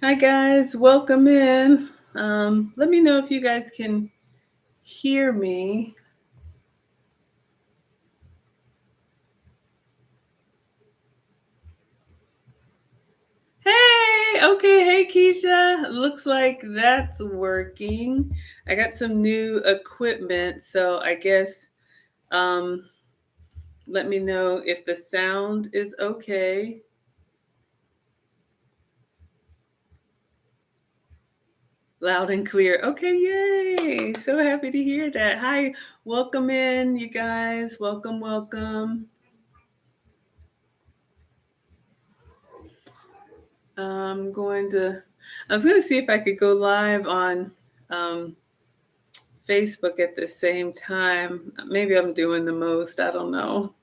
Hi guys, welcome in. Let me know if you guys can hear me. Hey, okay, hey Keisha. Looks like that's working. I got some new equipment, so I guess um, let me know if the sound is okay. Loud and clear. Okay, yay! So happy to hear that. Hi, welcome in, you guys. Welcome, welcome. I'm going to, I was going to see if I could go live on um, Facebook at the same time. Maybe I'm doing the most. I don't know.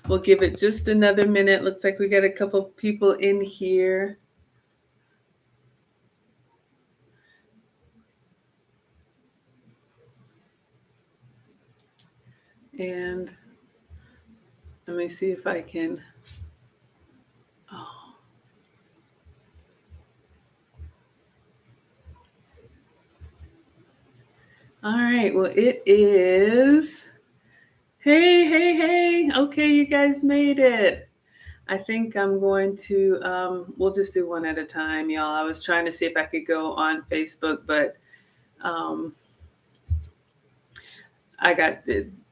We'll give it just another minute. Looks like we got a couple people in here. And let me see if I can. Oh. All right. Well, it is. Hey, hey, hey. Okay, you guys made it. I think I'm going to, we'll just do one at a time, y'all. I was trying to see if I could go on Facebook, but um, I got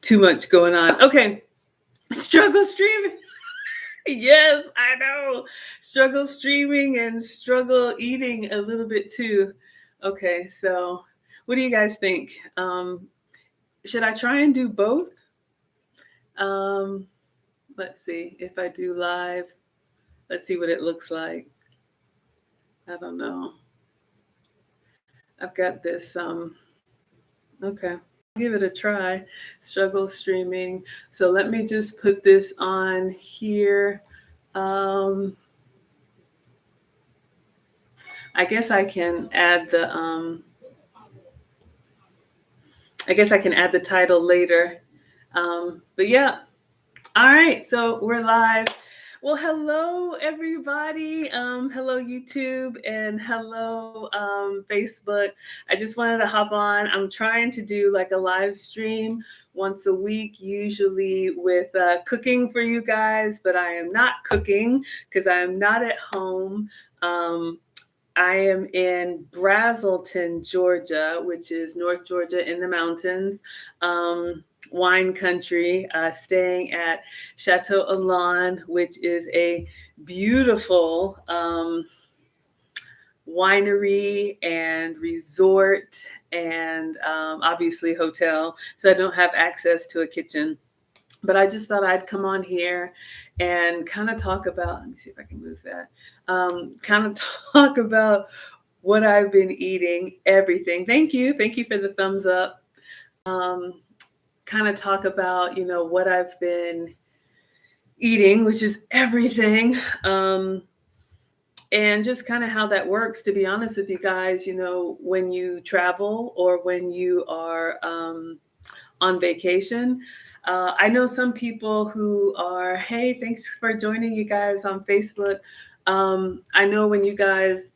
too much going on. Okay, struggle streaming. Yes, I know. Struggle streaming and struggle eating a little bit too. Okay, so what do you guys think? Should I try and do both? Um, let's see if I do live. Let's see what it looks like. I don't know. I've got this. Okay, give it a try. Struggle streaming. So let me just put this on here. Um, I guess I can add the. I guess I can add the title later. But yeah. All right. So we're live. Well, hello everybody. Hello YouTube and hello Facebook. I just wanted to hop on. I'm trying to do like a live stream once a week, usually with cooking for you guys, but I am not cooking because I am not at home. I am in Brazelton, Georgia, which is North Georgia in the mountains. Wine country, staying at Chateu Elan, which is a beautiful winery and resort and obviously hotel. So I don't have access to a kitchen. But I just thought I'd come on here and kind of talk about, let me see if I can move that, kind of talk about what I've been eating, everything. Thank you. Thank you for the thumbs up. Kind of talk about, what I've been eating, which is everything. And just kind of how that works, to be honest with you guys, when you travel or when you are on vacation. I know some people who are, hey, thanks for joining you guys on Facebook. I know when you guys,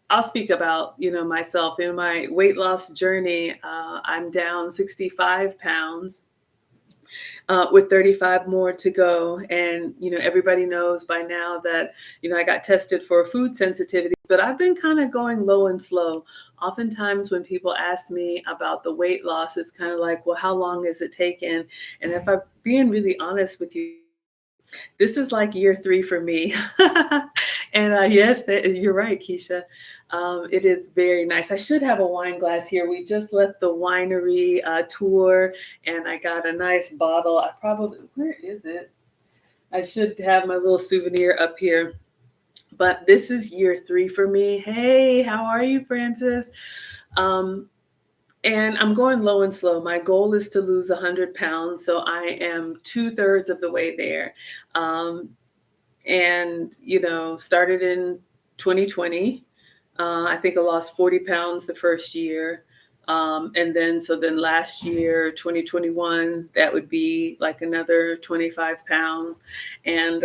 I'll speak about, myself in my weight loss journey. I'm down 65 pounds with 35 more to go. And, everybody knows by now that, I got tested for food sensitivity, but I've been kind of going low and slow. Oftentimes when people ask me about the weight loss, it's kind of like, well, how long is it taken? And if I'm being really honest with you, this is like year 3 for me. And yes, you're right, Keisha. It is very nice. I should have a wine glass here. We just left the winery tour, and I got a nice bottle. Where is it? I should have my little souvenir up here. But this is year 3 for me. Hey, how are you, Francis? And I'm going low and slow. My goal is to lose 100 pounds. So I am 2/3 of the way there. And, started in 2020. I think I lost 40 pounds the first year. And then last year, 2021, that would be like another 25 pounds. And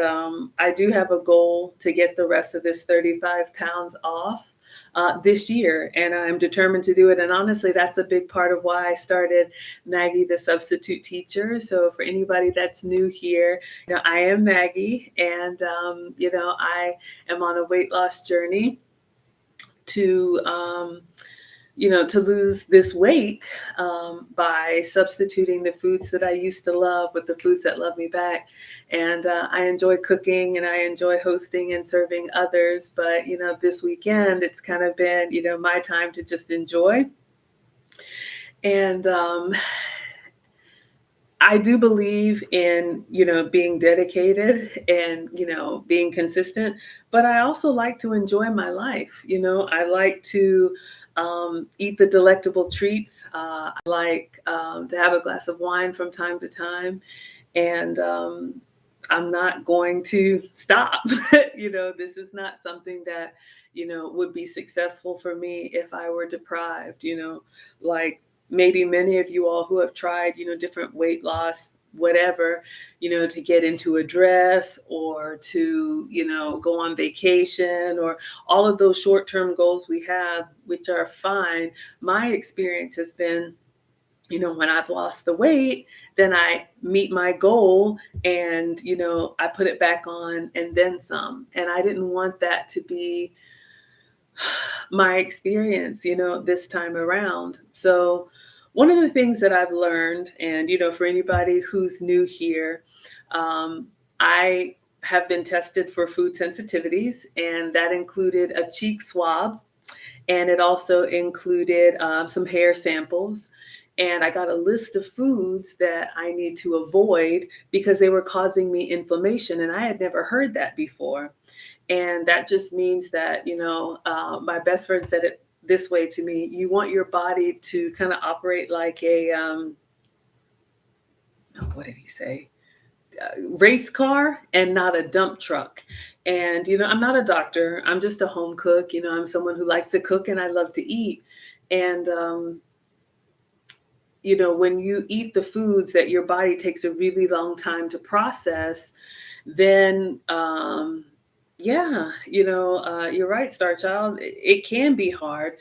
I do have a goal to get the rest of this 35 pounds off this year, and I'm determined to do it. And honestly, that's a big part of why I started Maggie, the substitute teacher. So for anybody that's new here, I am Maggie, and I am on a weight loss journey to to lose this weight by substituting the foods that I used to love with the foods that love me back. And I enjoy cooking and I enjoy hosting and serving others. But, this weekend, it's kind of been, my time to just enjoy. And I do believe in, being dedicated and, being consistent, but I also like to enjoy my life. I like to eat the delectable treats. I like to have a glass of wine from time to time. And I'm not going to stop. This is not something that, would be successful for me if I were deprived, like maybe many of you all who have tried, different weight loss, whatever, to get into a dress or to, go on vacation or all of those short-term goals we have, which are fine. My experience has been, when I've lost the weight, then I meet my goal and, I put it back on and then some. And I didn't want that to be my experience, this time around. So one of the things that I've learned, and, for anybody who's new here, I have been tested for food sensitivities, and that included a cheek swab, and it also included some hair samples. And I got a list of foods that I need to avoid because they were causing me inflammation, and I had never heard that before. And that just means that, my best friend said it this way to me: you want your body to kind of operate like a, what did he say? Race car and not a dump truck. And, I'm not a doctor. I'm just a home cook. I'm someone who likes to cook and I love to eat. And, when you eat the foods that your body takes a really long time to process, then, you're right, Star Child. It can be hard.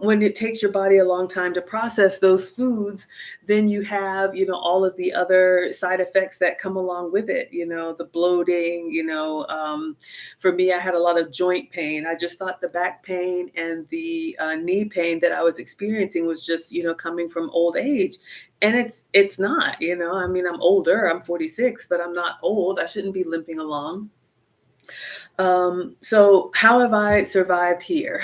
When it takes your body a long time to process those foods, then you have, all of the other side effects that come along with it, the bloating, for me, I had a lot of joint pain. I just thought the back pain and the knee pain that I was experiencing was just, coming from old age. And it's not, I mean, I'm older, I'm 46, but I'm not old. I shouldn't be limping along. So how have I survived here?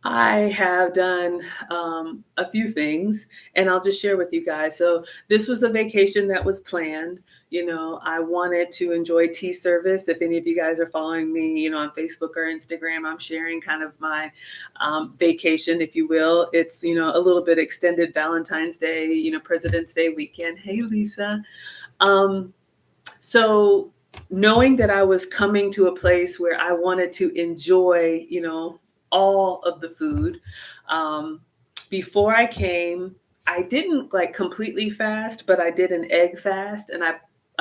I have done a few things, and I'll just share with you guys. So this was a vacation that was planned. I wanted to enjoy tea service. If any of you guys are following me, on Facebook or Instagram, I'm sharing kind of my vacation, if you will. It's, a little bit extended Valentine's Day, President's Day weekend. Hey, Lisa. So knowing that I was coming to a place where I wanted to enjoy, all of the food. Before I came, I didn't like completely fast, but I did an egg fast, and I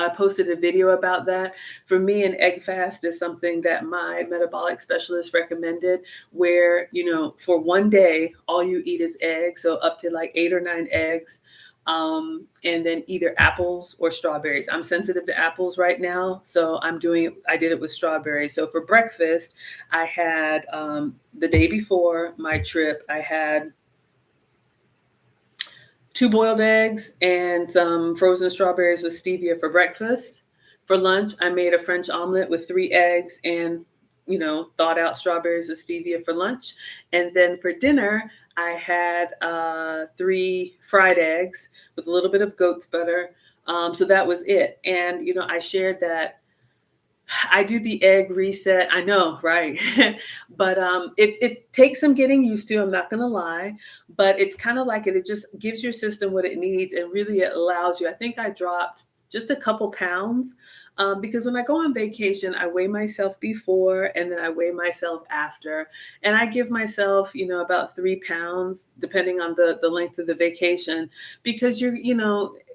posted a video about that. For me, an egg fast is something that my metabolic specialist recommended, where, for one day, all you eat is eggs. So up to like 8 or 9 eggs. And then either apples or strawberries. I'm sensitive to apples right now, so I did it with strawberries. So for breakfast, I had, the day before my trip, I had 2 boiled eggs and some frozen strawberries with stevia for breakfast. For lunch, I made a French omelet with 3 eggs and, thawed out strawberries with stevia for lunch. And then for dinner, I had 3 fried eggs with a little bit of goat's butter. So that was it. And, I shared that I do the egg reset. I know, right? But it takes some getting used to, I'm not going to lie. But it's kind of like it just gives your system what it needs. And really it allows you. I think I dropped just a couple pounds. Because when I go on vacation, I weigh myself before and then I weigh myself after. And I give myself, about 3 pounds, depending on the length of the vacation, because you're,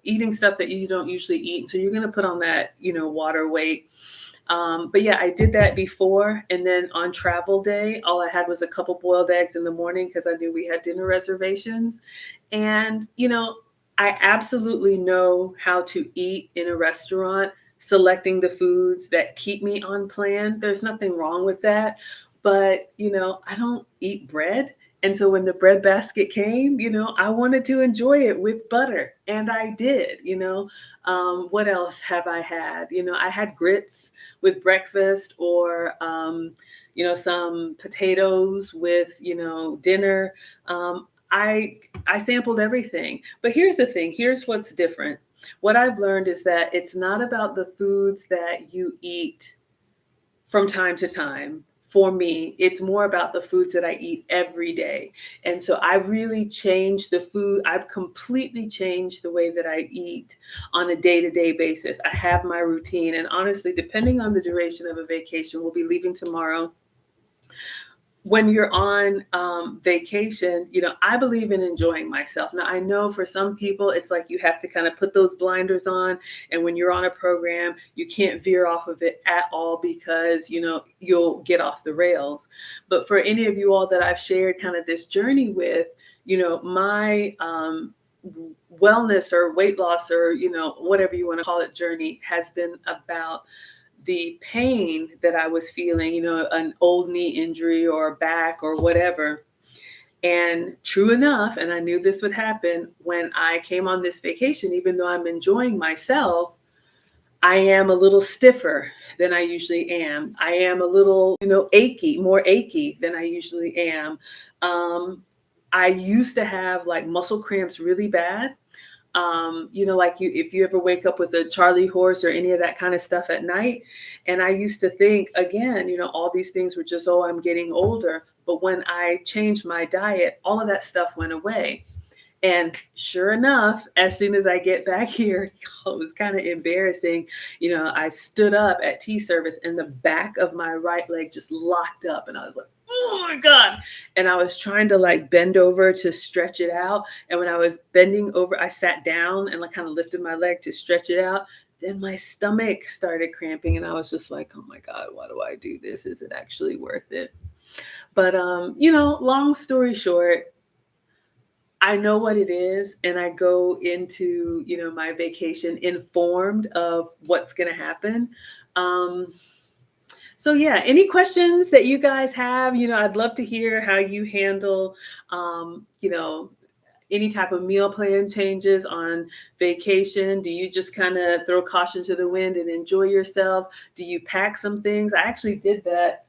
eating stuff that you don't usually eat. So you're going to put on that, water weight. But yeah, I did that before. And then on travel day, all I had was a couple boiled eggs in the morning because I knew we had dinner reservations. And, I absolutely know how to eat in a restaurant, selecting the foods that keep me on plan. There's nothing wrong with that. But, I don't eat bread. And so when the bread basket came, I wanted to enjoy it with butter. And I did. What else have I had? I had grits with breakfast, or some potatoes with dinner. I sampled everything. But here's the thing, here's what's different. What I've learned is that it's not about the foods that you eat from time to time. For me, it's more about the foods that I eat every day. And so I really changed the food. I've completely changed the way that I eat on a day-to-day basis. I have my routine. And honestly, depending on the duration of a vacation, we'll be leaving tomorrow. When you're on vacation, I believe in enjoying myself. Now, I know for some people, it's like you have to kind of put those blinders on. And when you're on a program, you can't veer off of it at all because, you'll get off the rails. But for any of you all that I've shared kind of this journey with, my wellness or weight loss or, whatever you want to call it, journey has been about the pain that I was feeling, an old knee injury or back or whatever. And true enough, and I knew this would happen when I came on this vacation, even though I'm enjoying myself, I am a little stiffer than I usually am. I am a little, more achy than I usually am. I used to have like muscle cramps really bad. Like if you ever wake up with a Charlie horse or any of that kind of stuff at night. And I used to think, again, all these things were just, oh, I'm getting older. But when I changed my diet, all of that stuff went away. And sure enough, as soon as I get back here, it was kind of embarrassing. I stood up at tea service and the back of my right leg just locked up. And I was like, oh my God. And I was trying to like bend over to stretch it out. And when I was bending over, I sat down and like kind of lifted my leg to stretch it out. Then my stomach started cramping. And I was just like, oh my God, why do I do this? Is it actually worth it? But, long story short, I know what it is, and I go into, my vacation informed of what's going to happen. Um, so yeah, any questions that you guys have? I'd love to hear how you handle, any type of meal plan changes on vacation. Do you just kind of throw caution to the wind and enjoy yourself? Do you pack some things? I actually did that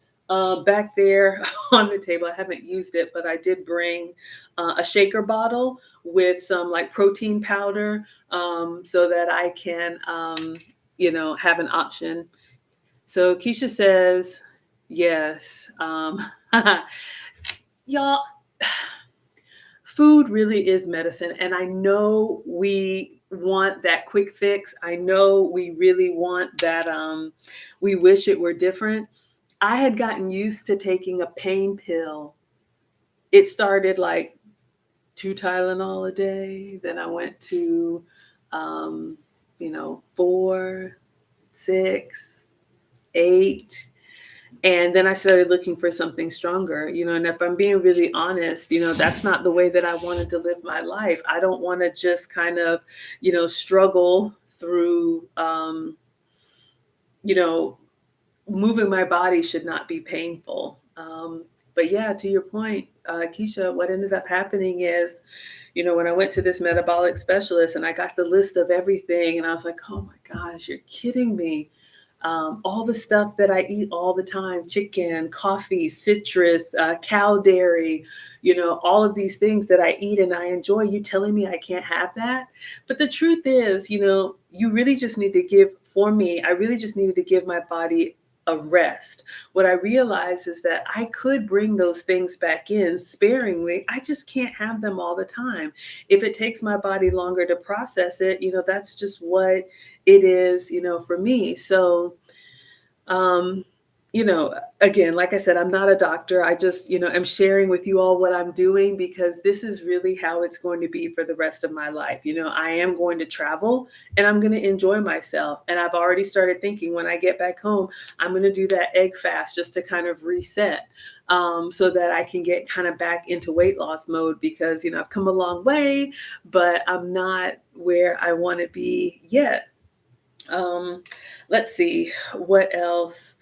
back there on the table. I haven't used it, but I did bring a shaker bottle with some like protein powder, so that I can, have an option. So Keisha says, yes. Y'all, food really is medicine. And I know we want that quick fix. I know we really want that. We wish it were different. I had gotten used to taking a pain pill. It started like 2 Tylenol a day. Then I went to, 4, 6, 8. And then I started looking for something stronger, and if I'm being really honest, that's not the way that I wanted to live my life. I don't want to just kind of, struggle through, moving my body should not be painful. But yeah, to your point, Keisha, what ended up happening is, when I went to this metabolic specialist and I got the list of everything and I was like, oh my gosh, you're kidding me. All the stuff that I eat all the time, chicken, coffee, citrus, cow dairy, all of these things that I eat and I enjoy, you telling me I can't have that? But the truth is, you really just need to give, for me, I really just needed to give my body a rest. What I realized is that I could bring those things back in sparingly. I just can't have them all the time. If it takes my body longer to process it, that's just what it is, for me. So, um, again, like I said, I'm not a doctor. I just, am sharing with you all what I'm doing because this is really how it's going to be for the rest of my life. I am going to travel and I'm going to enjoy myself. And I've already started thinking when I get back home, I'm going to do that egg fast just to kind of reset, so that I can get kind of back into weight loss mode because, I've come a long way, but I'm not where I want to be yet. Um, let's see what else.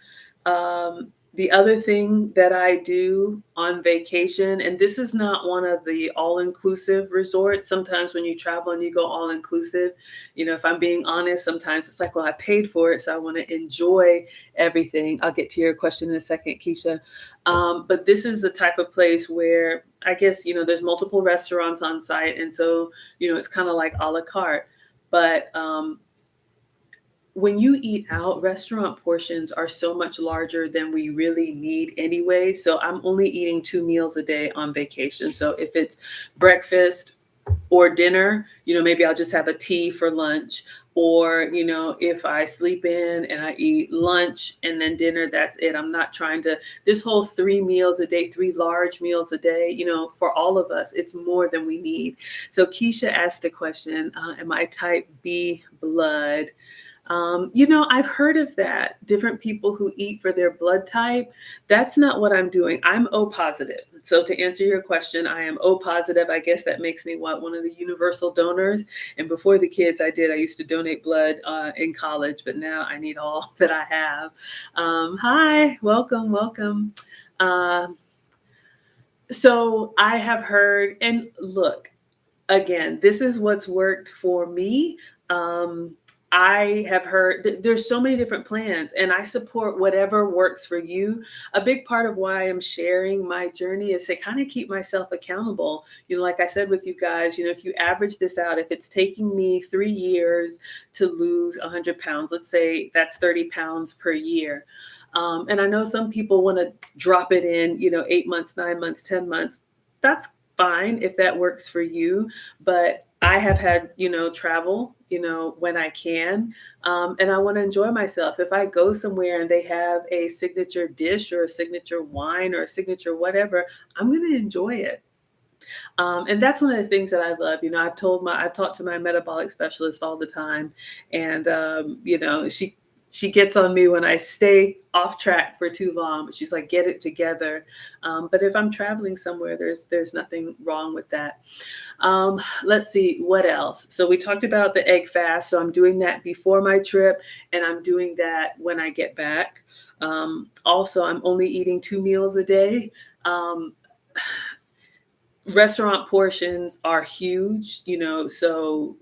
The other thing that I do on vacation, and this is not one of the all-inclusive resorts. Sometimes when you travel and you go all-inclusive, if I'm being honest, sometimes it's like, well, I paid for it, so I want to enjoy everything. I'll get to your question in a second, Keisha. But this is the type of place where I guess, there's multiple restaurants on site. And so, it's kind of like a la carte. But when you eat out, restaurant portions are so much larger than we really need anyway. So I'm only eating 2 meals a day on vacation. So if it's breakfast or dinner, maybe I'll just have a tea for lunch. Or, if I sleep in and I eat lunch and then dinner, that's it. I'm not trying to, this whole 3 meals a day, 3 large meals a day, for all of us, it's more than we need. So Keisha asked a question, am I type B blood? I've heard of that. Different people who eat for their blood type. That's not what I'm doing. I'm O positive. So to answer your question, I am O positive. I guess that makes me one of the universal donors. And before the kids, I used to donate blood in college, but now I need all that I have. Hi, welcome, welcome. Uh, so I have heard, and look, again, this is what's worked for me. Um, I have heard there's so many different plans, and I support whatever works for you. A big part of why I'm sharing my journey is to kind of keep myself accountable. Like I said with you guys, if you average this out, if it's taking me 3 years to lose 100 pounds, let's say that's 30 pounds per year. And I know some people want to drop it in, 8 months, 9 months, 10 months. That's fine if that works for you. But I have had, travel, when I can. And I want to enjoy myself. If I go somewhere and they have a signature dish or a signature wine or a signature whatever, I'm going to enjoy it. And that's one of the things that I love. I've talked to my metabolic specialist all the time, and she gets on me when I stay off track for too long. But she's like, get it together. But if I'm traveling somewhere, there's nothing wrong with that. Let's see what else. So we talked about the egg fast. So I'm doing that before my trip, and I'm doing that when I get back. Also, I'm only eating 2 meals a day. Um, Restaurant portions are huge, so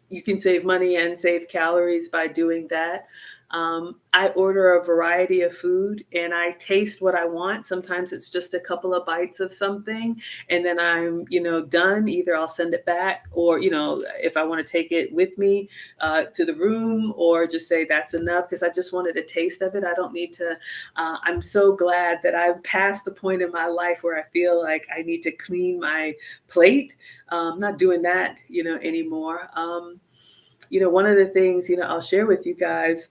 you can save money and save calories by doing that. I order a variety of food and I taste what I want. Sometimes it's just a couple of bites of something and then I'm, done. Either I'll send it back or, if I want to take it with me to the room or just say that's enough because I just wanted a taste of it. I don't need to. I'm so glad that I've passed the point in my life where I feel like I need to clean my plate. Not doing that, anymore. One of the things, I'll share with you guys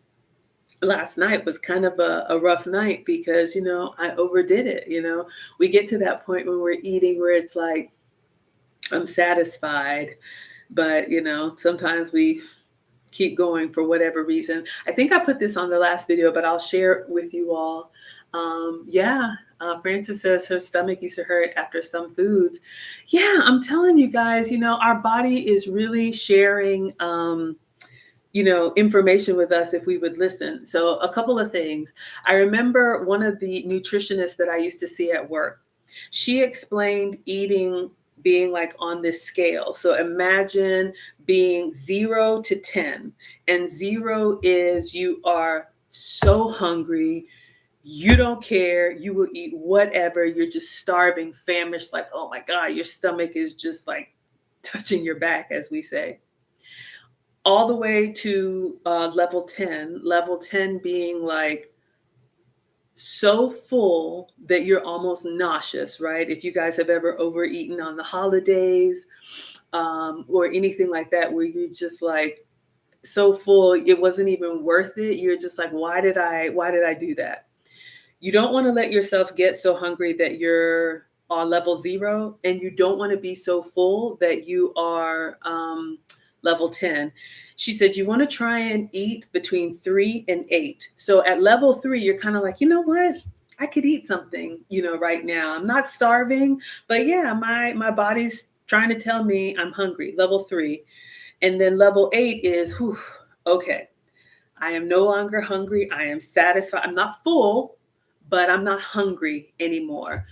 last night was kind of a rough night because, I overdid it. We get to that point when we're eating where it's like, I'm satisfied, but, sometimes we keep going for whatever reason. I think I put this on the last video, but I'll share it with you all. Francis says her stomach used to hurt after some foods. Yeah, I'm telling you guys, our body is really sharing, information with us if we would listen. So a couple of things. I remember one of the nutritionists that I used to see at work. She explained eating being like on this scale. So imagine being 0 to 10, and 0 is you are so hungry, you don't care, you will eat whatever, you're just starving, famished, like, oh my God, your stomach is just like touching your back, as we say. All the way to level 10 being like, so full that you're almost nauseous, right? If you guys have ever overeaten on the holidays, or anything like that, where you just like so full it wasn't even worth it. You're just like, why did I do that? You don't want to let yourself get so hungry that you're on level 0, and you don't want to be so full that you are level 10. She said you want to try and eat between 3 and 8. So at level 3, you're kind of like, you know what? I could eat something, right now. I'm not starving, but yeah, my body's trying to tell me I'm hungry. Level 3. And then level 8 is, whew, okay, I am no longer hungry. I am satisfied. I'm not full, but I'm not hungry anymore.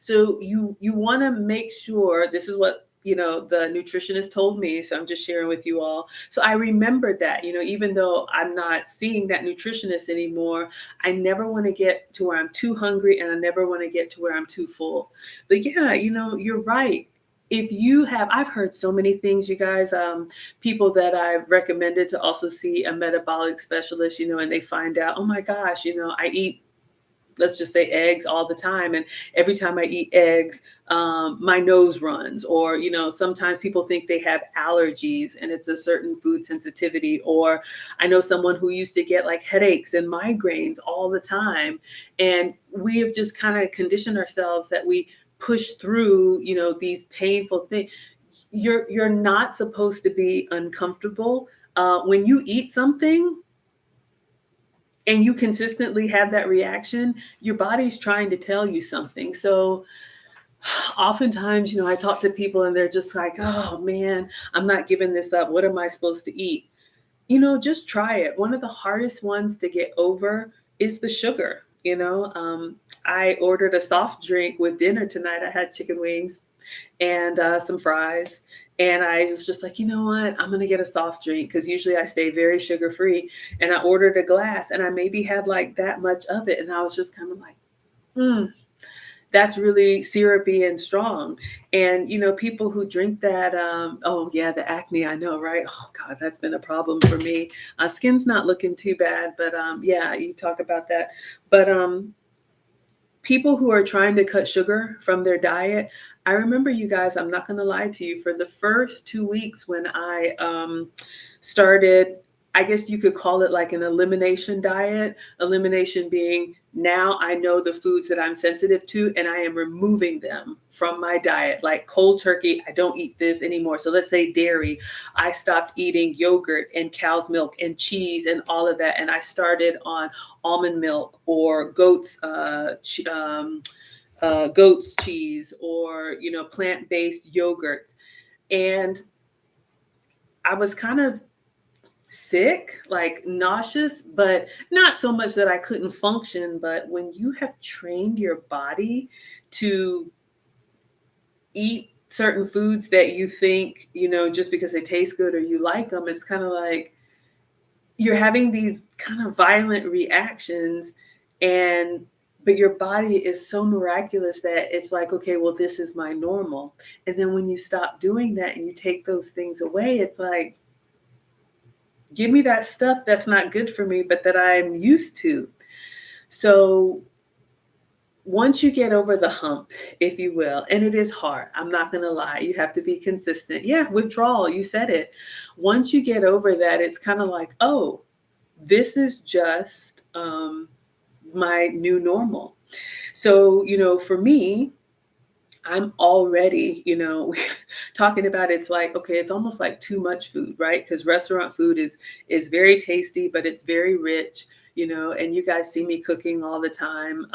So you want to make sure, this is what the nutritionist told me, so I'm just sharing with you all. So I remembered that, even though I'm not seeing that nutritionist anymore, I never want to get to where I'm too hungry, and I never want to get to where I'm too full. But yeah, you're right. If you have, I've heard so many things, you guys, people that I've recommended to also see a metabolic specialist, and they find out, oh my gosh, I eat, let's just say, eggs all the time. And every time I eat eggs, my nose runs. Or, sometimes people think they have allergies and it's a certain food sensitivity. Or I know someone who used to get like headaches and migraines all the time. And we have just kind of conditioned ourselves that we push through, these painful things. You're not supposed to be uncomfortable. When you eat something, and you consistently have that reaction, your body's trying to tell you something. So oftentimes, I talk to people and they're just like, oh man, I'm not giving this up. What am I supposed to eat? Just try it. One of the hardest ones to get over is the sugar. I ordered a soft drink with dinner tonight. I had chicken wings and some fries. And I was just like, you know what? I'm going to get a soft drink, because usually I stay very sugar free. And I ordered a glass, and I maybe had like that much of it. And I was just kind of like, that's really syrupy and strong. And, people who drink that, oh yeah, the acne, I know, right? Oh God, that's been a problem for me. Skin's not looking too bad, but yeah, you talk about that. But people who are trying to cut sugar from their diet, I remember, you guys, I'm not going to lie to you, for the first 2 weeks when I started, I guess you could call it like an elimination diet. Elimination being, now I know the foods that I'm sensitive to, and I am removing them from my diet. Like cold turkey, I don't eat this anymore. So let's say dairy, I stopped eating yogurt and cow's milk and cheese and all of that. And I started on almond milk or goat's cheese, or plant-based yogurts. And I was kind of sick, like nauseous, but not so much that I couldn't function. But when you have trained your body to eat certain foods that you think, just because they taste good or you like them, it's kind of like you're having these kind of violent reactions. And but your body is so miraculous that it's like, okay, well, this is my normal. And then when you stop doing that and you take those things away, it's like, give me that stuff that's not good for me, but that I'm used to. So once you get over the hump, if you will, and it is hard, I'm not going to lie, you have to be consistent. Yeah, withdrawal, you said it. Once you get over that, it's kind of like, oh, this is just my new normal. So, for me, I'm already, talking about, it's like, okay, it's almost like too much food, right? Because restaurant food is very tasty, but it's very rich, and you guys see me cooking all the time.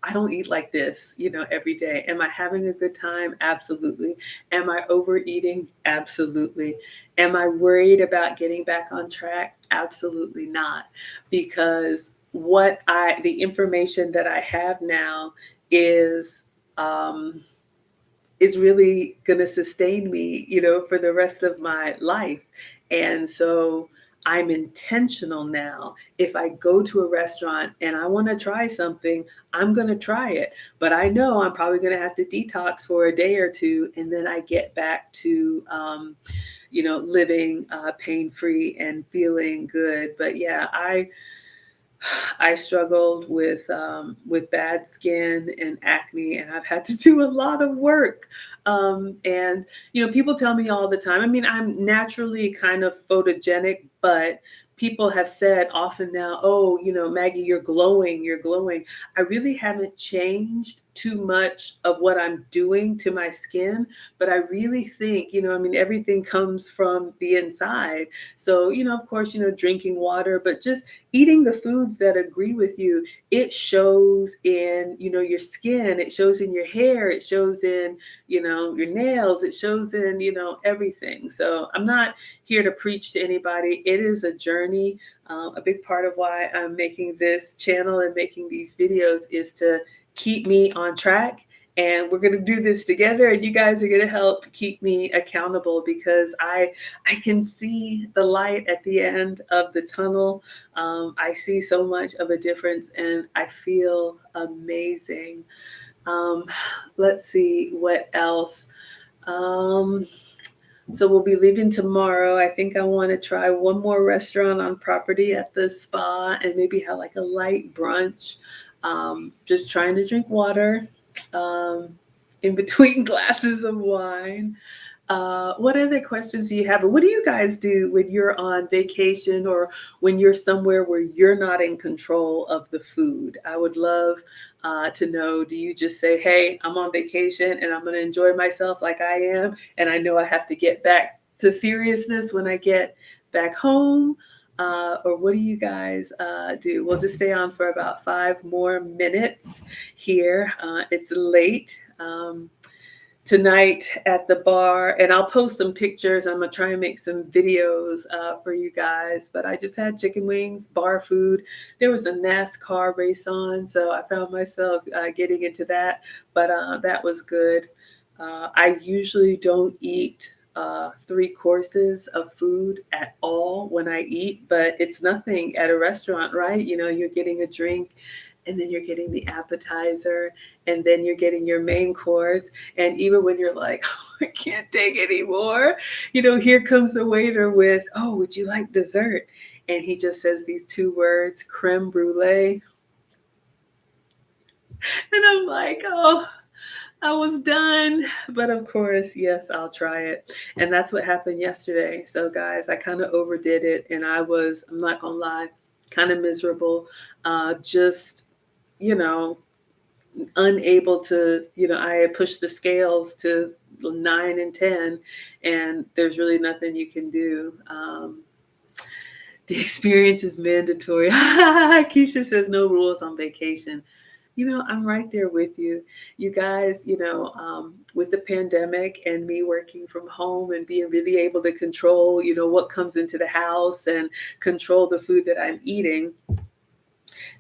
I don't eat like this, every day. Am I having a good time? Absolutely. Am I overeating? Absolutely. Am I worried about getting back on track? Absolutely not. Because the information that I have now is, is really going to sustain me, for the rest of my life. And so I'm intentional now. If I go to a restaurant and I want to try something, I'm going to try it. But I know I'm probably going to have to detox for a day or two. And then I get back to, living pain-free and feeling good. But yeah, I struggled with bad skin and acne, and I've had to do a lot of work. And people tell me all the time. I mean, I'm naturally kind of photogenic, but people have said often now, "Oh, Maggie, you're glowing. You're glowing." I really haven't changed too much of what I'm doing to my skin, but I really think, I mean, everything comes from the inside. So, of course, drinking water, but just eating the foods that agree with you. It shows in your skin, it shows in your hair, it shows in your nails, it shows in everything. So I'm not here to preach to anybody. It is a journey. A big part of why I'm making this channel and making these videos is to keep me on track, and we're going to do this together, and you guys are going to help keep me accountable, because I can see the light at the end of the tunnel. I see so much of a difference, and I feel amazing. Um, let's see what else. Um, so we'll be leaving tomorrow. I think I want to try one more restaurant on property at the spa, and maybe have like a light brunch. Just trying to drink water in between glasses of wine. What other questions do you have? What do you guys do when you're on vacation, or when you're somewhere where you're not in control of the food? I would love to know, do you just say, "Hey, I'm on vacation and I'm going to enjoy myself like I am, and I know I have to get back to seriousness when I get back home"? Or what do you guys do? We'll just stay on for about 5 more minutes here. It's late. Tonight at the bar, and I'll post some pictures. I'm gonna try and make some videos for you guys, but I just had chicken wings, bar food. There was a NASCAR race on, so I found myself getting into that, but that was good. I usually don't eat 3 courses of food at all when I eat, but it's nothing at a restaurant, right? You're getting a drink, and then you're getting the appetizer, and then you're getting your main course. And even when you're like, "Oh, I can't take anymore," here comes the waiter with, "Oh, would you like dessert?" And he just says these 2 words, creme brulee. And I'm like, "Oh, I was done." But of course, yes, I'll try it. And that's what happened yesterday. So guys, I kind of overdid it, and I'm not gonna lie, kind of miserable. Just, you know, unable to, I had pushed the scales to 9 and 10, and there's really nothing you can do. The experience is mandatory. Keisha says no rules on vacation. I'm right there with you. You guys, with the pandemic and me working from home and being really able to control, what comes into the house and control the food that I'm eating,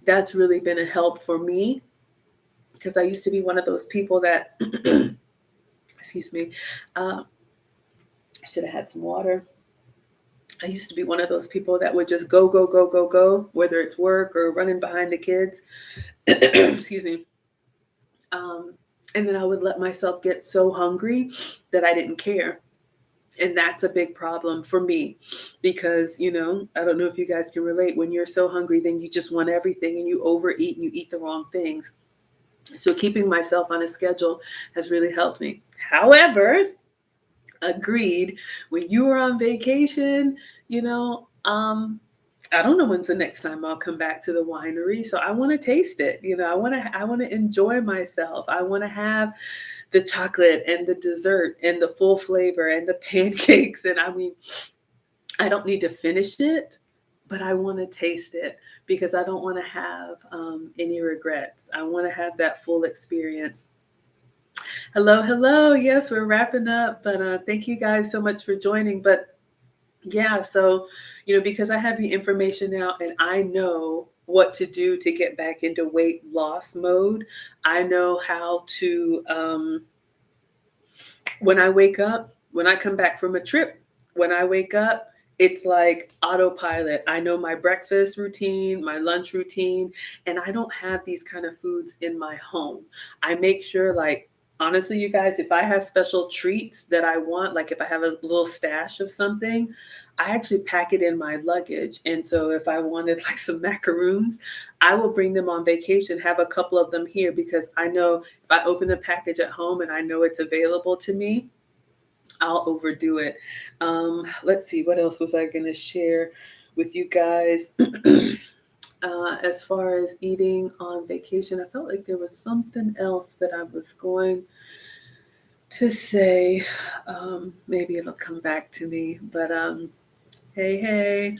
that's really been a help for me, because I used to be one of those people that, excuse me, I should have had some water. I used to be one of those people that would just go, go, go, go, go, whether it's work or running behind the kids. Excuse me. Um, and then I would let myself get so hungry that I didn't care. And that's a big problem for me, because, I don't know if you guys can relate. When you're so hungry, then you just want everything, and you overeat and you eat the wrong things. So keeping myself on a schedule has really helped me. However, agreed, when you are on vacation, I don't know when's the next time I'll come back to the winery. So I want to taste it. I want to enjoy myself. I want to have the chocolate and the dessert and the full flavor and the pancakes. And I mean, I don't need to finish it, but I want to taste it, because I don't want to have any regrets. I want to have that full experience. Hello, hello. Yes, we're wrapping up, but thank you guys so much for joining. But yeah, so, because I have the information now, and I know what to do to get back into weight loss mode. I know how to, when I wake up, when I come back from a trip, when I wake up, it's like autopilot. I know my breakfast routine, my lunch routine, and I don't have these kind of foods in my home. I make sure, like, Honestly, you guys, if I have special treats that I want, like if I have a little stash of something, I actually pack it in my luggage. And so if I wanted like some macaroons, I will bring them on vacation, have a couple of them here because I know if I open the package at home and I know it's available to me, I'll overdo it. Let's see, what else was I going to share with you guys? As far as eating on vacation, I felt like there was something else that I was going to say. Maybe it'll come back to me. But hey, hey.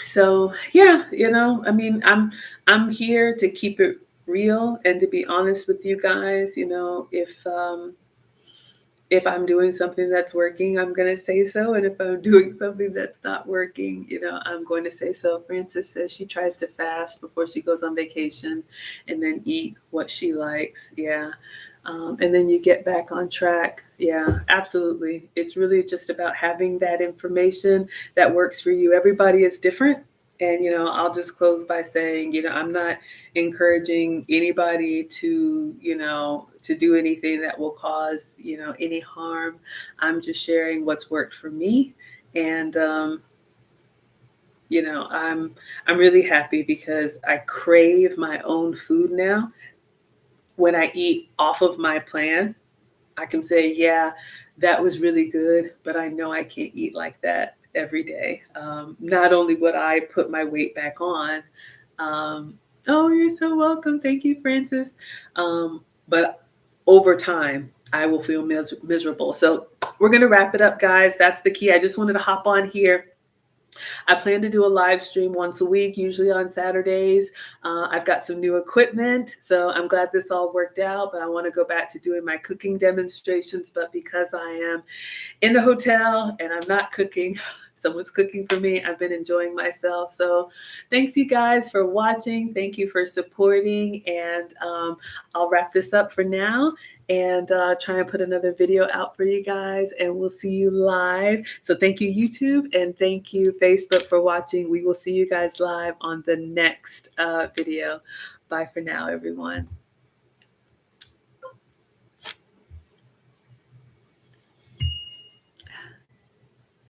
So yeah, I mean, I'm here to keep it real and to be honest with you guys. If I'm doing something that's working, I'm going to say so. And if I'm doing something that's not working, I'm going to say so. Frances says she tries to fast before she goes on vacation and then eat what she likes. Yeah. And then you get back on track. Yeah, absolutely. It's really just about having that information that works for you. Everybody is different. And, I'll just close by saying, I'm not encouraging anybody to do anything that will cause, any harm. I'm just sharing what's worked for me. And, I'm really happy because I crave my own food now. When I eat off of my plan, I can say, yeah, that was really good, but I know I can't eat like that every day. Not only would I put my weight back on, oh, you're so welcome. Thank you, Francis. But over time, I will feel miserable. So we're going to wrap it up, guys. That's the key. I just wanted to hop on here. I plan to do a live stream once a week, usually on Saturdays. I've got some new equipment, so I'm glad this all worked out, but I want to go back to doing my cooking demonstrations. But because I am in the hotel and I'm not cooking, someone's cooking for me, I've been enjoying myself. So thanks you guys for watching. Thank you for supporting. And I'll wrap this up for now and try and put another video out for you guys, and we'll see you live. So thank you, YouTube, and thank you, Facebook, for watching. We will see you guys live on the next video. Bye for now, everyone.